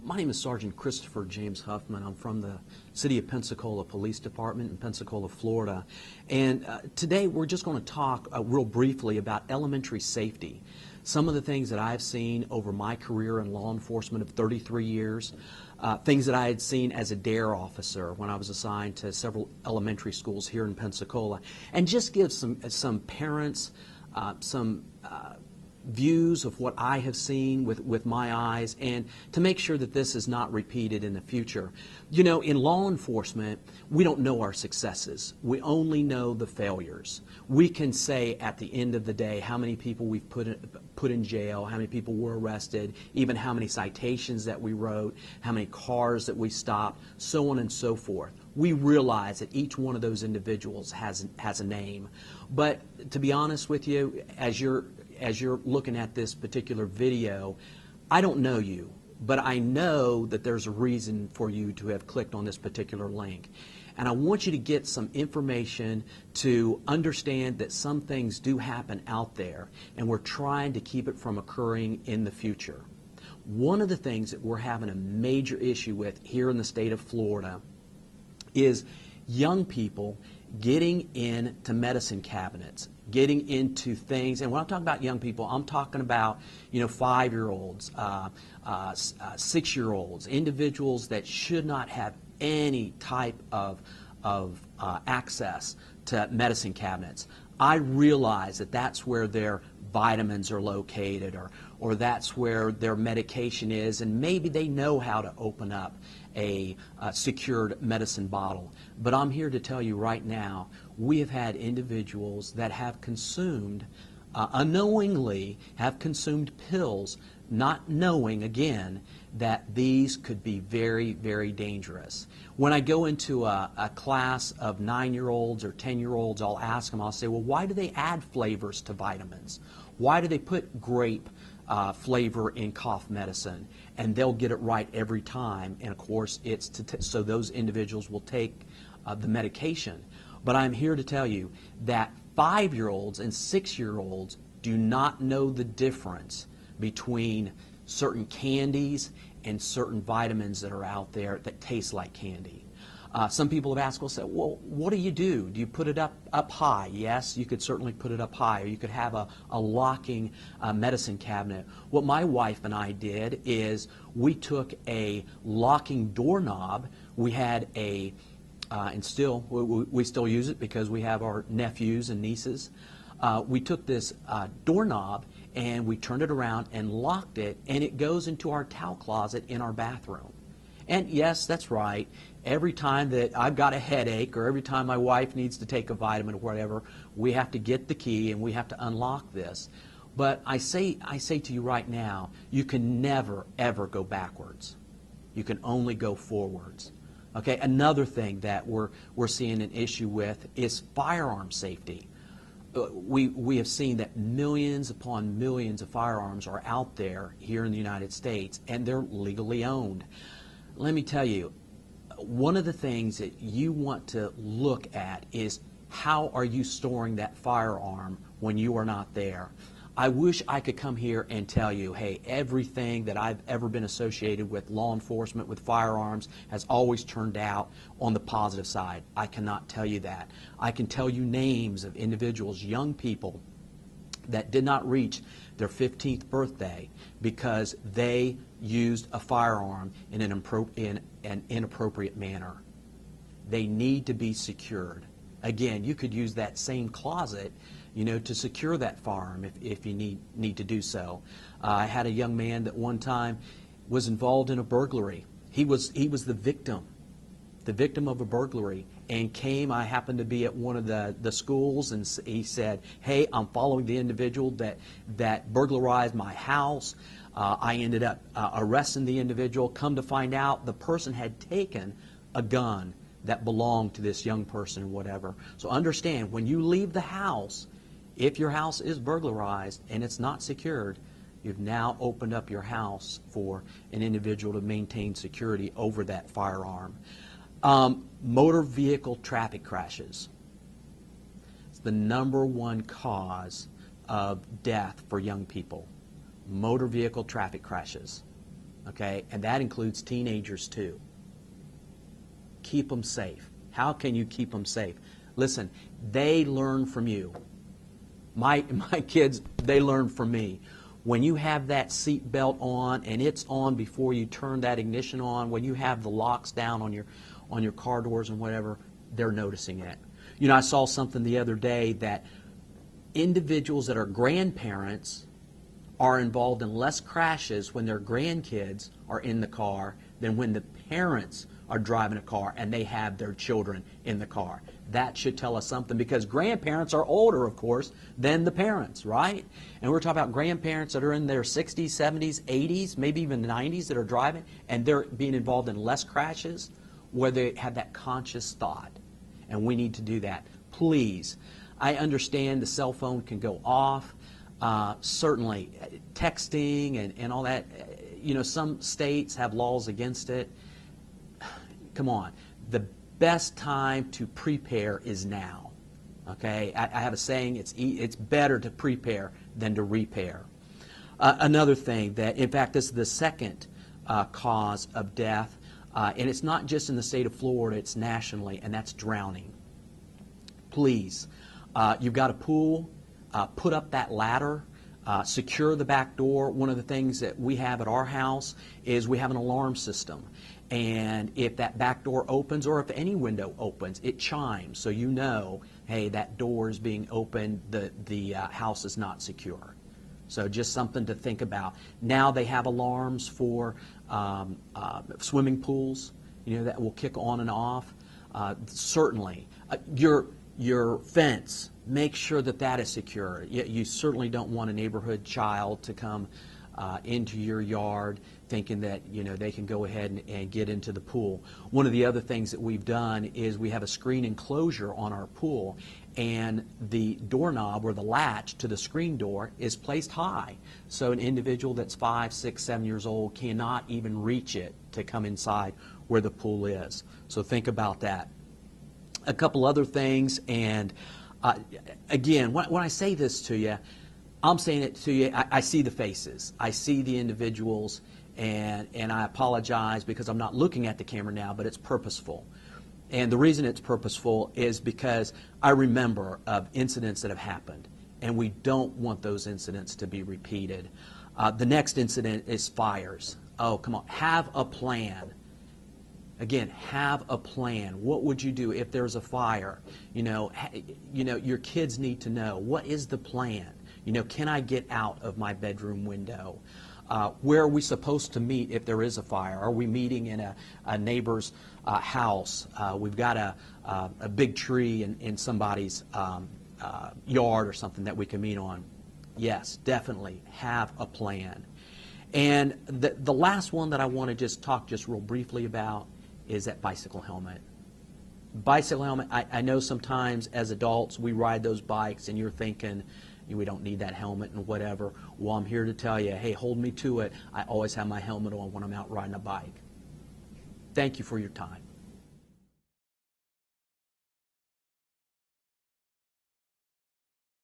My name is Sergeant Christopher James Huffman. I'm from the City of Pensacola Police Department in Pensacola, Florida. And today we're just going to talk real briefly about elementary safety. Some of the things that I've seen over my career in law enforcement of 33 years, things that I had seen as a DARE officer when I was assigned to several elementary schools here in Pensacola, and just give some parents some views of what I have seen with my eyes, and to make sure that this is not repeated in the future. You know, in law enforcement, we don't know our successes. We only know the failures. We can say at the end of the day how many people we've put in jail, how many people were arrested, even how many citations that we wrote, how many cars that we stopped, so on and so forth. We realize that each one of those individuals has a name. But to be honest with you, as you're looking at this particular video, I don't know you, but I know that there's a reason for you to have clicked on this particular link. And I want you to get some information to understand that some things do happen out there, and we're trying to keep it from occurring in the future. One of the things that we're having a major issue with here in the state of Florida is young people getting into medicine cabinets, getting into things. And when I'm talking about young people, I'm talking about, 5-year-olds, 6-year-olds, individuals that should not have any type of access to medicine cabinets. I realize that that's where their vitamins are located, or that's where their medication is, and maybe they know how to open up a secured medicine bottle. But I'm here to tell you right now, we have had individuals that have consumed, unknowingly have consumed pills, not knowing, again, that these could be very, very dangerous. When I go into a class of 9-year-olds or 10-year-olds, I'll ask them, I'll say, well, why do they add flavors to vitamins? Why do they put grape flavor in cough medicine? And they'll get it right every time. And of course, it's so those individuals will take the medication. But I'm here to tell you that 5-year-olds and 6-year-olds do not know the difference between certain candies and certain vitamins that are out there that taste like candy. Some people have asked, well, what do? Do you put it up high? Yes, you could certainly put it up high, or you could have a locking medicine cabinet. What my wife and I did is we took a locking doorknob. We had we still use it because we have our nephews and nieces. We took this doorknob and we turned it around and locked it, and it goes into our towel closet in our bathroom. And yes, that's right. Every time that I've got a headache, or every time my wife needs to take a vitamin or whatever, we have to get the key and we have to unlock this. But I say to you right now, you can never, ever go backwards. You can only go forwards. Okay, another thing that we're seeing an issue with is firearm safety. We have seen that millions upon millions of firearms are out there here in the United States, and they're legally owned. Let me tell you, one of the things that you want to look at is how are you storing that firearm when you are not there. I wish I could come here and tell you, hey, everything that I've ever been associated with law enforcement, with firearms, has always turned out on the positive side. I cannot tell you that. I can tell you names of individuals, young people, that did not reach their 15th birthday because they used a firearm in an inappropriate manner. They need to be secured. Again, you could use that same closet, to secure that firearm if you need to do so. I had a young man that one time was involved in a burglary. He was the victim of a burglary, and came. I happened to be at one of the schools, and he said, hey, I'm following the individual that burglarized my house. I ended up arresting the individual. Come to find out, the person had taken a gun that belonged to this young person or whatever. So understand, when you leave the house, If your house is burglarized and it's not secured, you've now opened up your house for an individual to maintain security over that firearm. Motor vehicle traffic crashes. It's the #1 cause of death for young people. Motor vehicle traffic crashes. Okay, and that includes teenagers too. Keep them safe. How can you keep them safe? Listen, they learn from you. My kids, they learn from me. When you have that seat belt on and it's on before you turn that ignition on, when you have the locks down on your car doors and whatever, they're noticing it. You know, I saw something the other day that individuals that are grandparents are involved in less crashes when their grandkids are in the car than when the parents are driving a car and they have their children in the car. That should tell us something, because grandparents are older, of course, than the parents, right? And we're talking about grandparents that are in their 60s, 70s, 80s, maybe even 90s that are driving, and they're being involved in less crashes where they have that conscious thought. And we need to do that. Please, I understand the cell phone can go off. Certainly, texting and all that, you know, some states have laws against it. Come on. The best time to prepare is now. Okay? I have a saying, it's better to prepare than to repair. Another thing that, in fact, this is the second cause of death, and it's not just in the state of Florida, it's nationally, and that's drowning. Please, you've got a pool, put up that ladder, secure the back door. One of the things that we have at our house is we have an alarm system. And if that back door opens, or if any window opens, it chimes, so you know, hey, that door is being opened, the house is not secure. So just something to think about. Now they have alarms for swimming pools, you know, that will kick on and off. Certainly, your fence, make sure that that is secure. You certainly don't want a neighborhood child to come into your yard thinking that, you know, they can go ahead and get into the pool. One of the other things that we've done is we have a screen enclosure on our pool, and the doorknob or the latch to the screen door is placed high. So an individual that's 5, 6, 7 years old cannot even reach it to come inside where the pool is. So think about that. A couple other things, and again, when I say this to you, I'm saying it to you, I see the faces. I see the individuals, and I apologize because I'm not looking at the camera now, but it's purposeful. And the reason it's purposeful is because I remember of incidents that have happened, and we don't want those incidents to be repeated. The next incident is fires. Oh, come on, have a plan. Again, have a plan. What would you do if there's a fire? You know, your kids need to know, what is the plan? You know, can I get out of my bedroom window? Where are we supposed to meet if there is a fire? Are we meeting in a neighbor's house? We've got a big tree in somebody's yard or something that we can meet on. Yes, definitely have a plan. And the last one that I want to just talk just real briefly about is that bicycle helmet. Bicycle helmet, I know sometimes as adults we ride those bikes and you're thinking, we don't need that helmet and whatever. Well, I'm here to tell you, hey, hold me to it. I always have my helmet on when I'm out riding a bike. Thank you for your time.